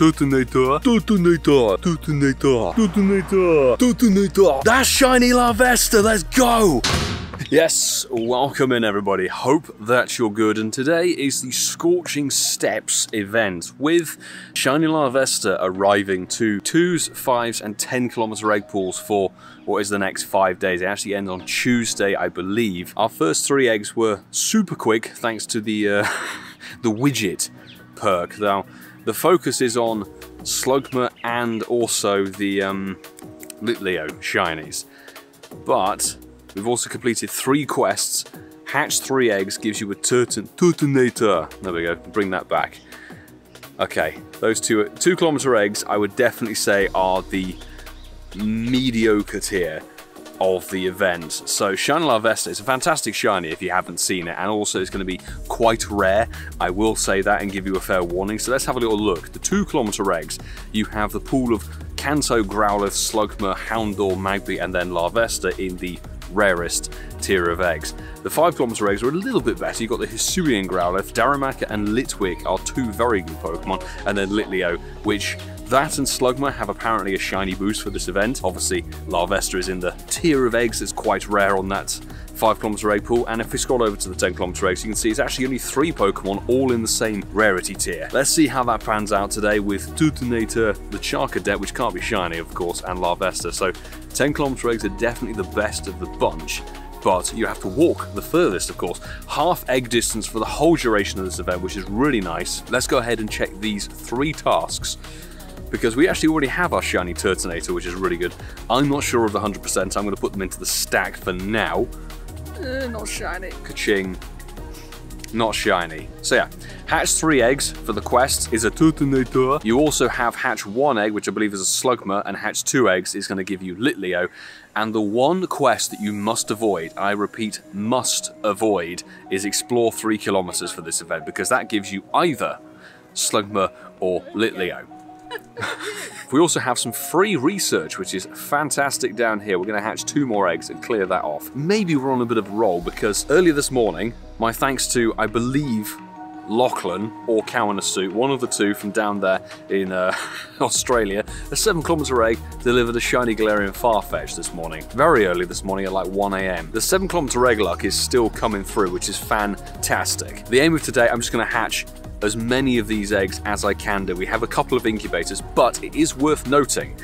Turtonator, Turtonator, Turtonator, Turtonator, Turtonator. That's Shiny Larvesta, let's go! Yes, welcome in everybody. Hope that you're good, and today is the Scorching Steps event with Shiny Larvesta arriving to 2s, 5s and 10 kilometer egg pools for what is the next 5 days. It actually ends on Tuesday, I believe. Our first 3 eggs were super quick thanks to the the widget perk. Now, the focus is on Slugma and also the Litleo shinies, but we've also completed 3 quests. Hatch 3 eggs gives you a Turtonator. There we go, bring that back. Okay, those 2 kilometer eggs I would definitely say are the mediocre tier of the event. So Shiny Larvesta is a fantastic shiny if you haven't seen it, and also it's going to be quite rare. I will say that and give you a fair warning. So let's have a little look. The 2 kilometer eggs, you have the pool of Kanto, Growlithe, Slugma, Houndour, Magby and then Larvesta in the rarest tier of eggs. The 5 kilometer eggs are a little bit better. You've got the Hisuian Growlithe, Darumaka and Litwick are 2 very good Pokemon, and then Litleo, which that and Slugma have apparently a shiny boost for this event. Obviously, Larvesta is in the tier of eggs that's quite rare on that 5 kilometer egg pool, and if we scroll over to the 10 kilometer eggs, you can see it's actually only 3 Pokemon all in the same rarity tier. Let's see how that pans out today with Turtonator, the Charcadet, which can't be shiny of course, and Larvesta. So 10 kilometer eggs are definitely the best of the bunch, but you have to walk the furthest, of course. Half egg distance for the whole duration of this event, which is really nice. Let's go ahead and check these 3 tasks, because we actually already have our Shiny Turtonator, which is really good. I'm not sure of the 100%, I'm going to put them into the stack for now. Not shiny. Ka-ching. Not shiny. So yeah, hatch 3 eggs for the quest is a Turtonator. You also have hatch 1 egg, which I believe is a Slugma, and hatch 2 eggs is going to give you Litleo. And the one quest that you must avoid, I repeat, must avoid, is explore 3 kilometers for this event, because that gives you either Slugma or Litleo. We also have some free research, which is fantastic down here. We're going to hatch 2 more eggs and clear that off. Maybe we're on a bit of a roll, because earlier this morning, my thanks to, I believe, Lachlan or Cowanasuit, one of the 2 from down there in Australia, a 7 kilometer egg delivered a shiny Galarian Farfetch this morning. Very early this morning at like 1 AM. The 7 kilometer egg luck is still coming through, which is fantastic. The aim of today, I'm just going to hatch as many of these eggs as I can do. We have a couple of incubators, but it is worth noting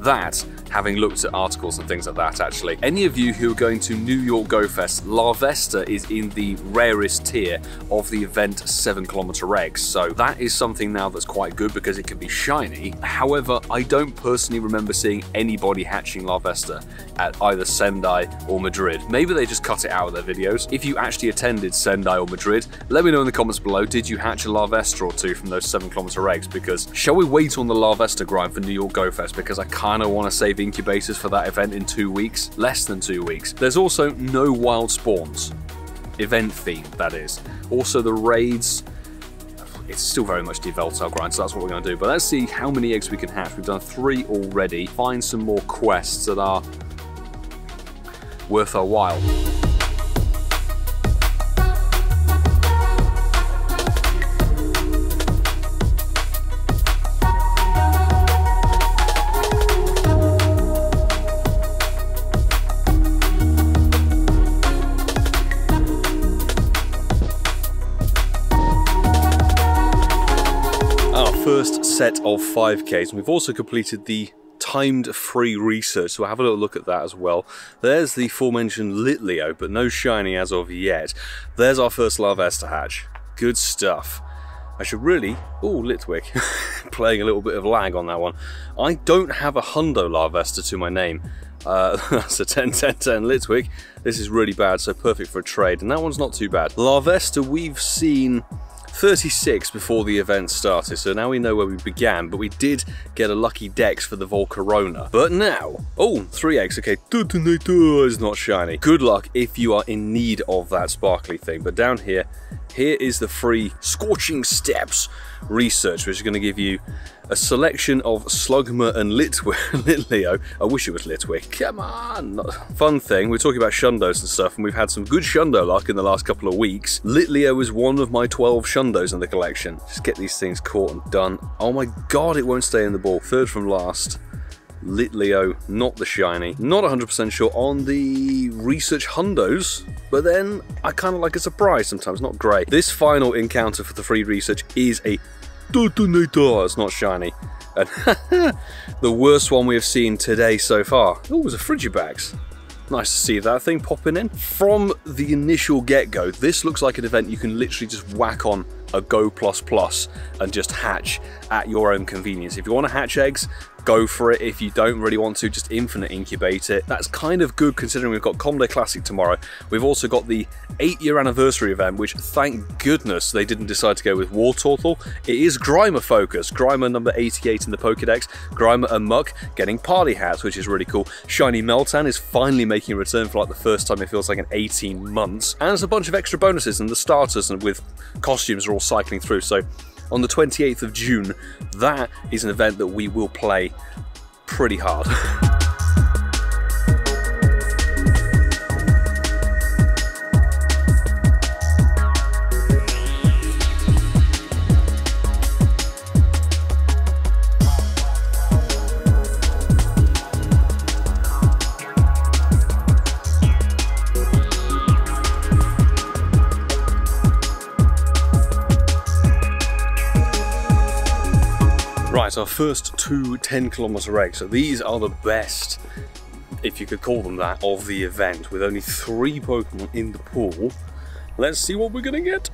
that, having looked at articles and things like that actually, any of you who are going to New York Go Fest, Larvesta is in the rarest tier of the event 7 kilometer eggs, so that is something now that's quite good because it can be shiny. However, I don't personally remember seeing anybody hatching Larvesta at either Sendai or Madrid. Maybe they just cut it out of their videos. If you actually attended Sendai or Madrid, let me know in the comments below, did you hatch a Larvesta or 2 from those 7 kilometer eggs? Because shall we wait on the Larvesta grind for New York Go Fest, because I kind of want to save incubators for that event in 2 weeks, less than 2 weeks. There's also no wild spawns, event themed that is. Also the raids, it's still very much the Yveltal grind, so that's what we're going to do. But let's see how many eggs we can hatch. We've done 3 already. Find some more quests that are worth our while. First set of 5Ks, and we've also completed the timed free research, so we'll have a little look at that as well. There's the aforementioned Litleo, but no shiny as of yet. There's our first Larvesta hatch. Good stuff. I should really... Oh, Litwick. Playing a little bit of lag on that one. I don't have a Hundo Larvesta to my name. That's a 10-10-10 Litwick. This is really bad, so perfect for a trade, and that one's not too bad. Larvesta, we've seen 36 before the event started, so now we know where we began, but we did get a lucky dex for the Volcarona. But now, oh, 3 eggs, okay, Turtonator is not shiny. Good luck if you are in need of that sparkly thing, but down here, Here is the free Scorching Steps research, which is going to give you a selection of Slugma and Litleo. I wish it was Litwick. Come on! Fun thing, we're talking about Shundos and stuff, and we've had some good Shundo luck in the last couple of weeks. Litleo is one of my 12 Shundos in the collection. Just get these things caught and done. Oh my god, it won't stay in the ball. Third from last. Litleo, not the shiny. Not 100% sure on the research Hundos, but then I kind of like a surprise sometimes, not great. This final encounter for the free research is a Turtonator. It's not shiny. And the worst one we have seen today so far. Oh, it was a Frigibax. Nice to see that thing popping in. From the initial get-go, this looks like an event you can literally just whack on a Go++ and just hatch at your own convenience. If you want to hatch eggs, go for it. If you don't really want to, just infinite incubate it. That's kind of good considering we've got Comday Classic tomorrow. We've also got the 8-year anniversary event, which thank goodness they didn't decide to go with Wartortle. It is Grimer focused. Grimer number 88 in the Pokedex. Grimer and Muck getting party hats, which is really cool. Shiny Meltan is finally making a return for like the first time it feels like in 18 months. And there's a bunch of extra bonuses, and the starters and with costumes are all cycling through. So on the 28th of June, that is an event that we will play pretty hard. Right, our first two 10-kilometer eggs. So these are the best, if you could call them that, of the event. With only 3 Pokemon in the pool. Let's see what we're gonna get.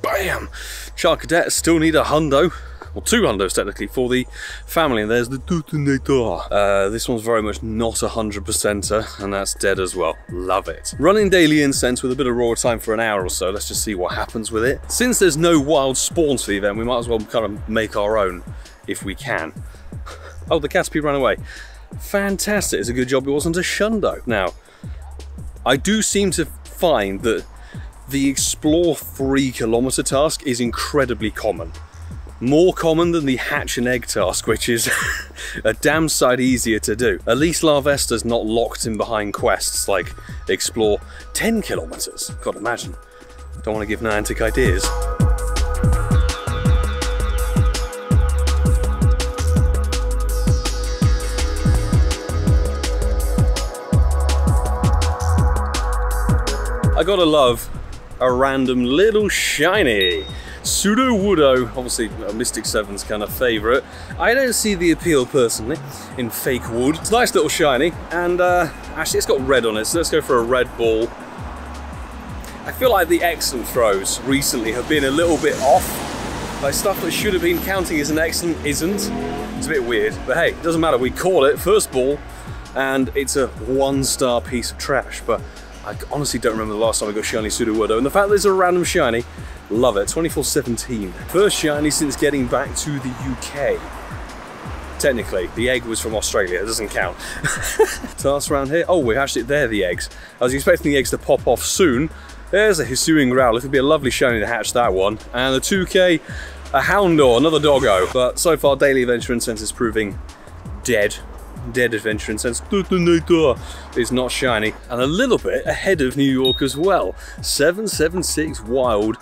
Bam! Charcadet still need a Hundo. Well, 2 Hundos technically for the family, and there's the Turtonator. This one's very much not a 100%er, and that's dead as well. Love it. Running daily incense with a bit of raw time for an hour or so. Let's just see what happens with it. Since there's no wild spawns for the event, we might as well kind of make our own if we can. Oh, the Caterpie ran away. Fantastic. It's a good job it wasn't a Shundo. Now, I do seem to find that the explore 3-kilometer task is incredibly common. More common than the hatch and egg task, which is a damn sight easier to do. At least Larvesta's not locked in behind quests like explore 10 kilometers. God, imagine. Don't want to give Niantic ideas. I gotta love a random little shiny. Sudowoodo, obviously Mystic 7's kind of favourite. I don't see the appeal personally in fake wood. It's a nice little shiny, and actually it's got red on it, so let's go for a red ball. I feel like the excellent throws recently have been a little bit off. Like stuff that should have been counting as an excellent isn't. It's a bit weird, but hey, it doesn't matter, we call it first ball, and it's a 1-star piece of trash, but I honestly don't remember the last time I got shiny Sudowoodo, and the fact that it's a random shiny, love it. 2417. First shiny since getting back to the UK. Technically, the egg was from Australia, it doesn't count. Task around here. Oh, we're actually, they're the eggs. I was expecting the eggs to pop off soon. There's a Hisuian Growlithe. It'd be a lovely shiny to hatch that one. And the 2K, a Houndour, another doggo. But so far, Daily Adventure Incense is proving dead. Dead Adventure Incense. Turtonator is not shiny. And a little bit ahead of New York as well. 776 Wild.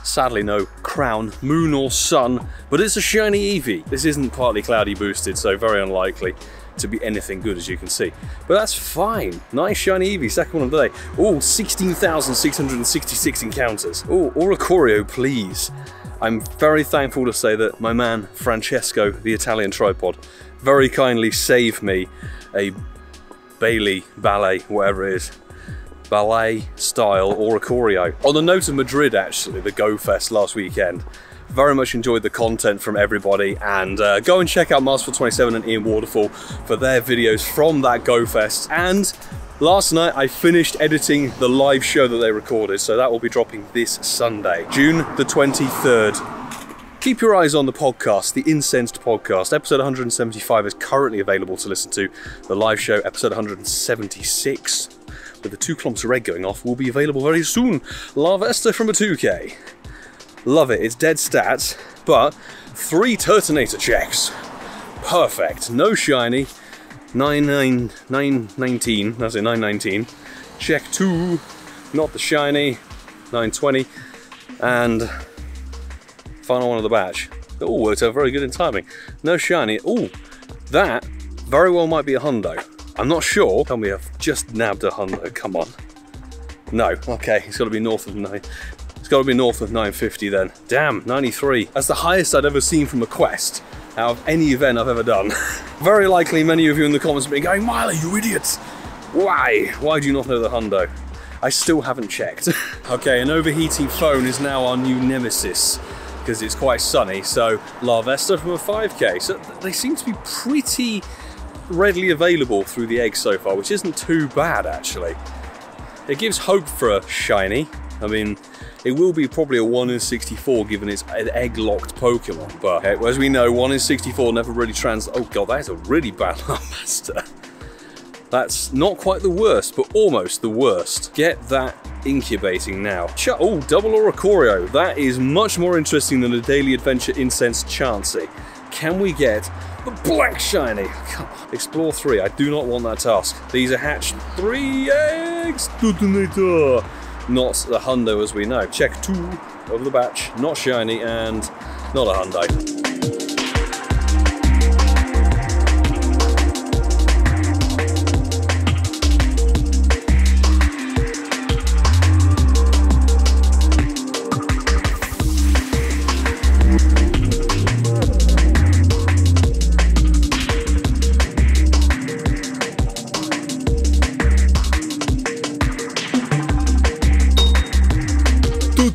Sadly no crown, moon or sun, but it's a shiny Eevee. This isn't partly cloudy boosted, so very unlikely to be anything good, as you can see. But that's fine. Nice shiny Eevee, second one of the day. Oh, 16,666 encounters. Oh, Oricorio, please. I'm very thankful to say that my man, Francesco, the Italian tripod, very kindly saved me a ballet, whatever it is. Ballet style Oricorio. On the note of Madrid, actually, the Go Fest last weekend, very much enjoyed the content from everybody, and go and check out Masterful27 and Ian Waterfall for their videos from that Go Fest. And last night I finished editing the live show that they recorded, so that will be dropping this Sunday, June the 23rd. Keep your eyes on the podcast, the Incensed podcast. Episode 175 is currently available to listen to. The live show, episode 176, with the 2 kilometer egg going off will be available very soon. Larvesta from a 2K. Love it, it's dead stats, but 3 Turtonator checks. Perfect, no shiny. 919, that's it, 919. Check 2, not the shiny, 920. And final one of the batch. Oh, worked out very good in timing. No shiny. Oh, that very well might be a hundo. I'm not sure. Tell me I've just nabbed a hundo. Come on. No. Okay, it's got to be north of 9. It's got to be north of 950 then. Damn, 93. That's the highest I'd ever seen from a quest out of any event I've ever done. Very likely many of you in the comments have been going, Milo, you idiots. Why? Why do you not know the hundo? I still haven't checked. Okay, an overheating phone is now our new nemesis, because it's quite sunny. So Larvesta from a 5K. So they seem to be pretty readily available through the eggs so far, which isn't too bad actually. It gives hope for a shiny. I mean, it will be probably a 1 in 64 given it's an egg-locked Pokemon, but as we know, 1 in 64 never really oh god, that is a really bad Larvesta. That's not quite the worst, but almost the worst. Get that incubating now. Oh, double Oricorio. That is much more interesting than a Daily Adventure Incense Chansey. Can we get the black shiny? Explore 3. I do not want that task. These are hatched 3 eggs. Turtonator. Not the hundo as we know. Check 2 of the batch. Not shiny and not a hundo.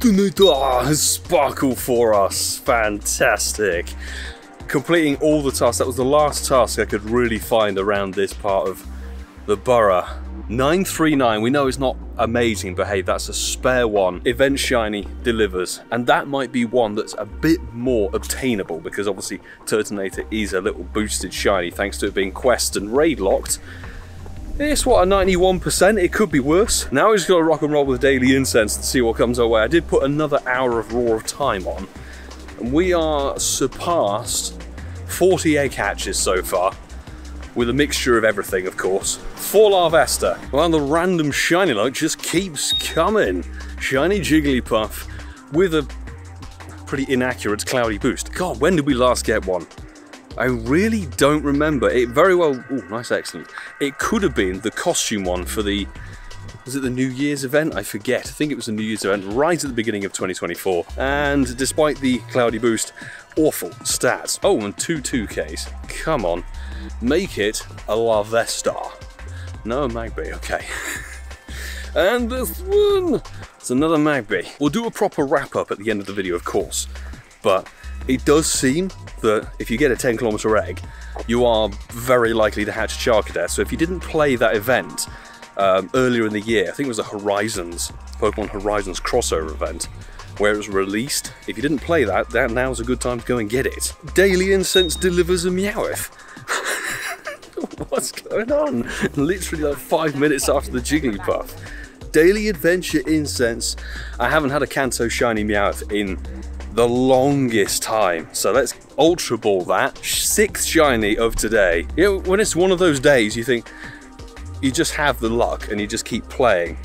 Turtonator, sparkle for us, fantastic. Completing all the tasks, that was the last task I could really find around this part of the borough. 939, we know it's not amazing, but hey, that's a spare one. Event shiny delivers, and that might be one that's a bit more obtainable because obviously Turtonator is a little boosted shiny thanks to it being quest and raid locked. It's what, a 91%? It could be worse. Now we just got to rock and roll with Daily Incense to see what comes our way. I did put another hour of Roar of Time on, and we are surpassed 40 egg hatches so far, with a mixture of everything, of course. 4 Larvesta. Well, the random shiny luck just keeps coming. Shiny Jigglypuff with a pretty inaccurate cloudy boost. God, when did we last get one? I really don't remember. It very well, oh, nice, excellent. It could have been the costume one for the, was it the New Year's event? I forget. I think it was the New Year's event right at the beginning of 2024. And despite the cloudy boost, awful stats. Oh, and 2 2Ks. Come on. Make it a Larvesta. No, a Magby, okay. And this one, it's another Magby. We'll do a proper wrap up at the end of the video, of course. But it does seem that if you get a 10-kilometer egg, you are very likely to hatch a Charcadet. So if you didn't play that event earlier in the year, I think it was the Pokemon Horizons crossover event, where it was released. If you didn't play that, now's a good time to go and get it. Daily Incense delivers a Meowth. What's going on? Literally like 5 minutes after the Jigglypuff. Daily Adventure Incense. I haven't had a Kanto shiny Meowth in the longest time, so let's Ultra Ball that. 6th shiny of today. You know, when it's one of those days you think you just have the luck and you just keep playing.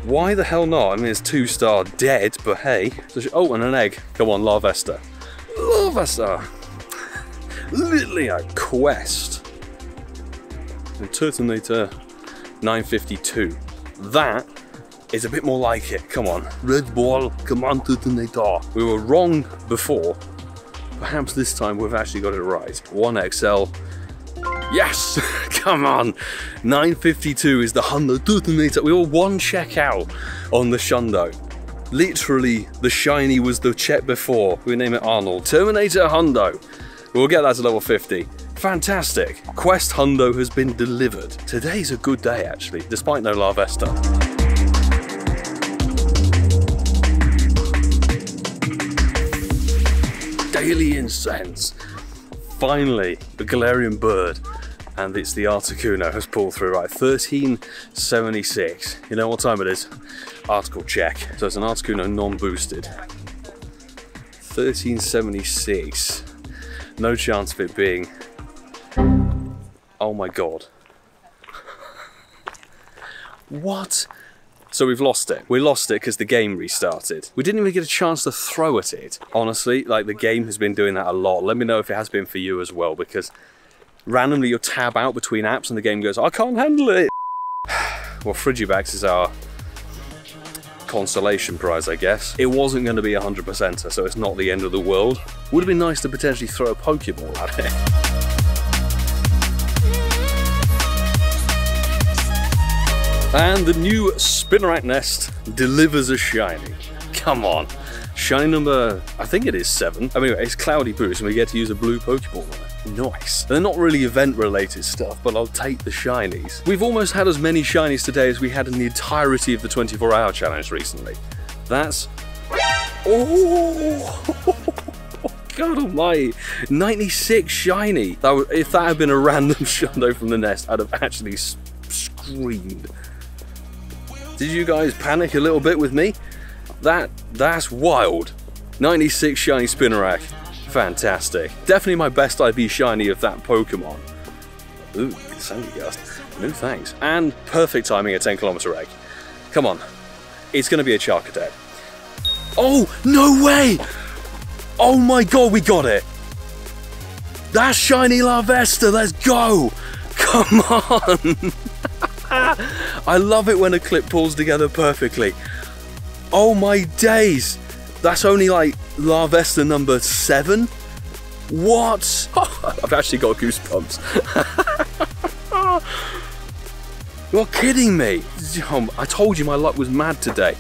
Why the hell not? I mean, it's 2-star dead, but hey. Oh, and an egg. Come on, Larvesta. Larvesta. Literally a quest. And Turtonator 952. That is a bit more like it. Come on. Red ball. Come on, Turtonator. We were wrong before. Perhaps this time we've actually got it right. 1XL. Yes! Come on! 952 is the Hundo Turtonator. We were 1 check out on the Shundo. Literally, the shiny was the check before. We name it Arnold. Terminator Hundo. We'll get that to level 50. Fantastic. Quest Hundo has been delivered. Today's a good day, actually, despite no Larvesta. Daily Incense. Finally, the Galarian bird. And it's the Articuno has pulled through, right? 1376. You know what time it is? Article check. So it's an Articuno non-boosted. 1376. No chance of it being... Oh my god. What? So we've lost it. We lost it because the game restarted. We didn't even get a chance to throw at it. Honestly, like, the game has been doing that a lot. Let me know if it has been for you as well, because randomly you'll tab out between apps and the game goes, I can't handle it. Well, Frigibax is our consolation prize, I guess. It wasn't going to be 100%er, so it's not the end of the world. Would have been nice to potentially throw a Pokeball at it. And the new Spinnerack nest delivers a shiny. Come on. Shiny number, I think it is 7. I mean, it's Cloudy Boost and we get to use a blue Pokeball on it. Nice. They're not really event-related stuff, but I'll take the shinies. We've almost had as many shinies today as we had in the entirety of the 24-hour challenge recently. That's... Oh! God almighty. 96 shiny. If that had been a random Shundo from the nest, I'd have actually screamed. Did you guys panic a little bit with me? That's wild. 96 shiny Spinnerack. Fantastic. Definitely my best IV shiny of that Pokemon. Ooh, Sandy Gust. No thanks. And perfect timing at 10km egg. Come on. It's going to be a Charcadet. Oh, no way! Oh my god, we got it. That's Shiny Larvesta. Let's go. Come on. I love it when a clip pulls together perfectly. Oh my days! That's only like Larvesta number 7? What? I've actually got goosebumps. You're kidding me! I told you my luck was mad today.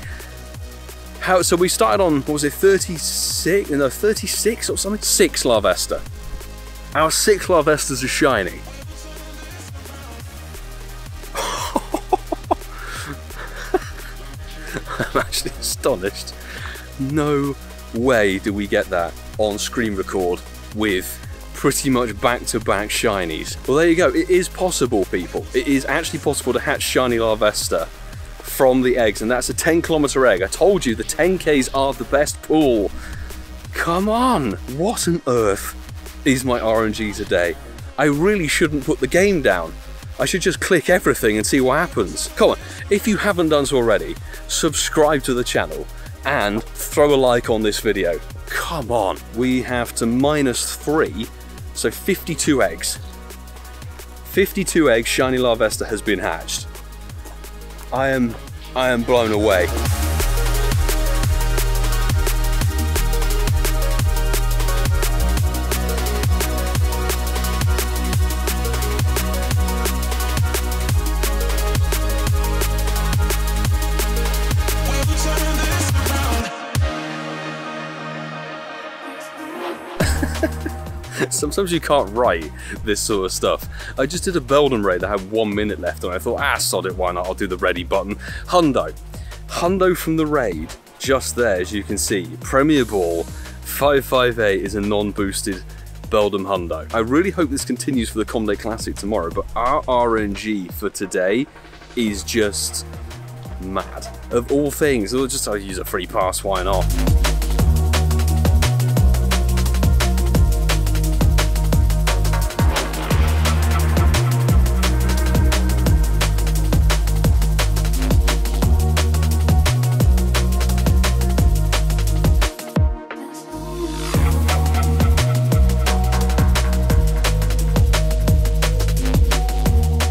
So we started on, what was it, 36? No, 36 or something? 6 Larvesta. Our 6 Larvestas are shiny. I'm actually astonished. No way do we get that on screen record with pretty much back-to-back shinies. Well, there you go. It is possible, people. It is actually possible to hatch Shiny Larvesta from the eggs, and that's a 10km egg. I told you, the 10Ks are the best pool. Come on. What on earth is my RNG today? I really shouldn't put the game down. I should just click everything and see what happens. Come on, if you haven't done so already, subscribe to the channel and throw a like on this video. Come on. We have to -3, so 52 eggs. 52 eggs, Shiny Larvesta has been hatched. I am blown away. Sometimes you can't write this sort of stuff. I just did a Beldum raid that had 1 minute left and I thought, sod it, why not? I'll do the ready button. Hundo. Hundo from the raid, just there, as you can see. Premier Ball 558 is a non-boosted Beldum Hundo. I really hope this continues for the Comday Classic tomorrow, but our RNG for today is just mad. Of all things, I'll use a free pass, why not?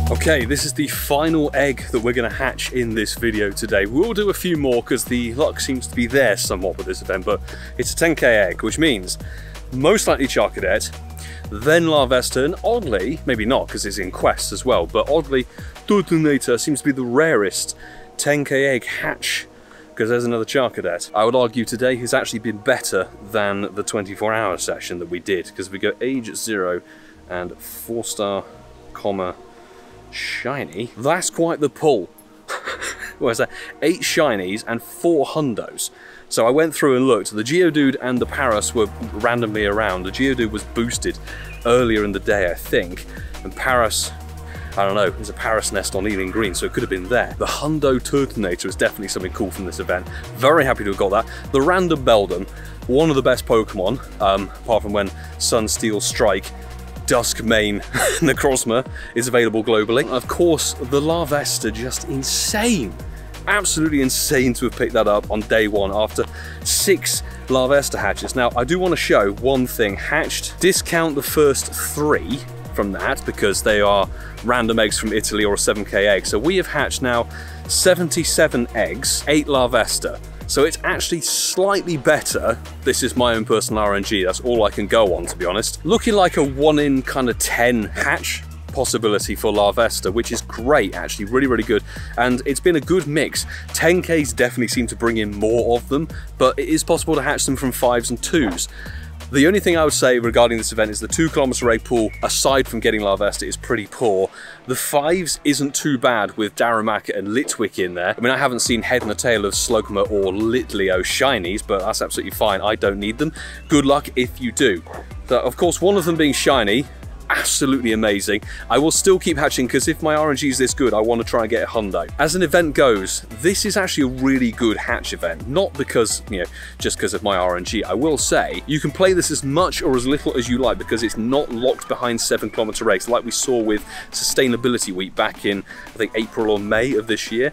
Okay, this is the final egg that we're going to hatch in this video today. We'll do a few more because the luck seems to be there somewhat with this event, but it's a 10k egg, which means most likely Charcadet, then Larvesta, and oddly, maybe not because it's in quests as well, but oddly, Turtonator seems to be the rarest 10k egg hatch because there's another Charcadet. I would argue today has actually been better than the 24-hour session that we did because we go age 0 and 4-star, comma, shiny. That's quite the pull. what was that? 8 Shinies and 4 Hundos. So I went through and looked. The Geodude and the Paras were randomly around. The Geodude was boosted earlier in the day, I think, and Paras, I don't know, there's a Paras nest on Ealing Green, so it could have been there. The Hundo Turtonator is definitely something cool from this event. Very happy to have got that. The random Beldum, one of the best Pokemon, apart from when Sunsteel Strike, Duskmane Necrozma is available globally. Of course, the Larvesta, just insane. Absolutely insane to have picked that up on day 1 after 6 Larvesta hatches. Now, I do want to show one thing. Hatched, discount the first 3 from that because they are random eggs from Italy or a 7k egg. So we have hatched now 77 eggs, 8 Larvesta. So it's actually slightly better. This is my own personal RNG, that's all I can go on, to be honest. Looking like a 1 in kind of 10 hatch possibility for Larvesta, which is great, actually, really, really good. And it's been a good mix. 10Ks definitely seem to bring in more of them, but it is possible to hatch them from 5s and 2s. The only thing I would say regarding this event is the 2km egg pool, aside from getting Larvesta, is pretty poor. The 5s isn't too bad with Darumaka and Litwick in there. I mean, I haven't seen head and a tail of Slugma or Litleo Shinies, but that's absolutely fine. I don't need them. Good luck if you do. So, of course, one of them being shiny, absolutely amazing. I will still keep hatching because if my RNG is this good, I want to try and get a Hundo. As an event goes, this is actually a really good hatch event, not because, you know, just because of my RNG. I will say, you can play this as much or as little as you like because it's not locked behind 7km race like we saw with Sustainability Week back in, I think, April or May of this year.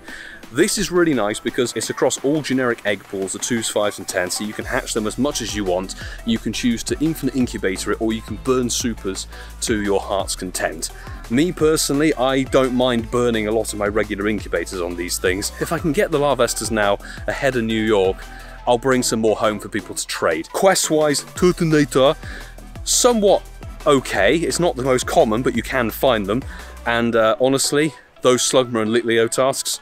This is really nice because it's across all generic egg pools, the 2s, 5s and 10s, so you can hatch them as much as you want. You can choose to infinite incubator it, or you can burn supers to your heart's content. Me personally, I don't mind burning a lot of my regular incubators on these things. If I can get the Larvestas now ahead of New York, I'll bring some more home for people to trade. Quest-wise, Turtonator, somewhat okay. It's not the most common, but you can find them. And honestly, those Slugma and Litleo tasks,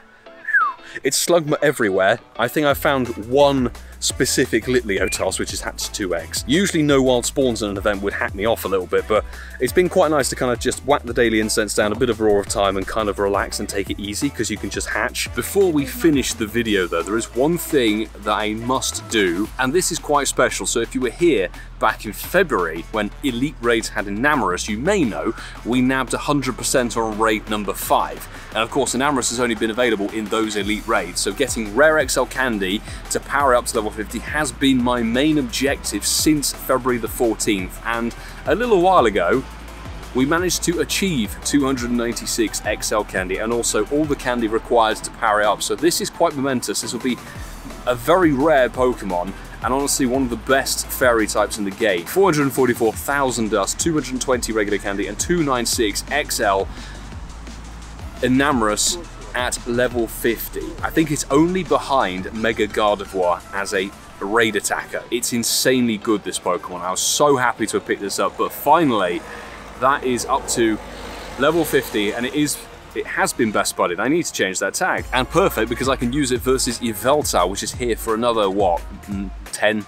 it's Slugma everywhere. I think I found one specific Litleo task which has hatched 2 eggs. Usually no wild spawns in an event would hack me off a little bit, but it's been quite nice to kind of just whack the daily incense down, a bit of Roar of Time, and kind of relax and take it easy because you can just hatch. Before we finish the video though, there is one thing that I must do, and this is quite special. So if you were here back in February when Elite Raids had Enamorus, you may know we nabbed 100% on raid number 5. And of course, Enamorus has only been available in those Elite Raids, so getting Rare XL Candy to power up to level 50 has been my main objective since February the 14th. And a little while ago, we managed to achieve 296 XL Candy and also all the candy required to power it up. So this is quite momentous. This will be a very rare Pokemon, and honestly one of the best fairy types in the game. 444,000 dust, 220 regular candy, and 296 XL Enamorus at level 50. I think it's only behind Mega Gardevoir as a raid attacker. It's insanely good, this Pokemon. I was so happy to have picked this up, but finally that is up to level 50, and it has been best budded. I need to change that tag. And perfect, because I can use it versus Yveltal, which is here for another, what,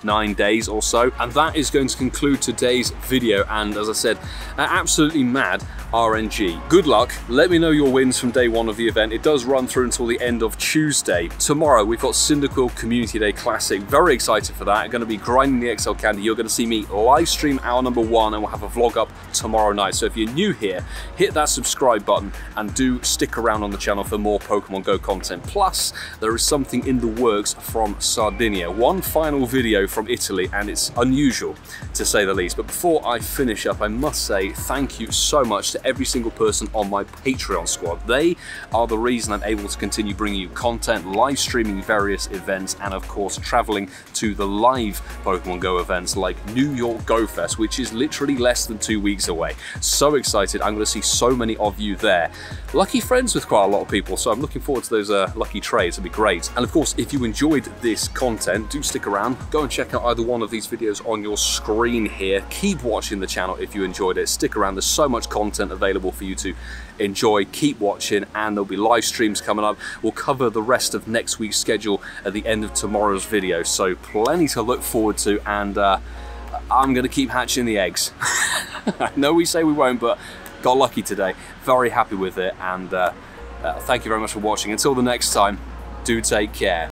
9 days or so. And that is going to conclude today's video. And as I said, absolutely mad RNG. Good luck. Let me know your wins from day 1 of the event. It does run through until the end of Tuesday. Tomorrow, we've got Cyndaquil Community Day Classic. Very excited for that. I'm going to be grinding the XL Candy. You're going to see me live stream hour number 1, and we'll have a vlog up tomorrow night. So if you're new here, hit that subscribe button and do stick around on the channel for more Pokemon Go content. Plus, there is something in the works from Sardinia. One final video from Italy, and it's unusual to say the least. But before I finish up, I must say thank you so much to every single person on my Patreon squad. They are the reason I'm able to continue bringing you content, live streaming various events, and of course traveling to the live Pokemon Go events like New York Go Fest, which is literally less than 2 weeks away. So excited. I'm going to see so many of you there. Lucky friends with quite a lot of people, so I'm looking forward to those lucky trades. It'll be great. And of course, if you enjoyed this content, do stick around. Go and check out either one of these videos on your screen here. Keep watching the channel if you enjoyed it. Stick around. There's so much content available for you to enjoy. Keep watching, and there'll be live streams coming up. We'll cover the rest of next week's schedule at the end of tomorrow's video, so plenty to look forward to. And I'm going to keep hatching the eggs. I know we say we won't, but got lucky today. Very happy with it, and thank you very much for watching. Until the next time, do take care.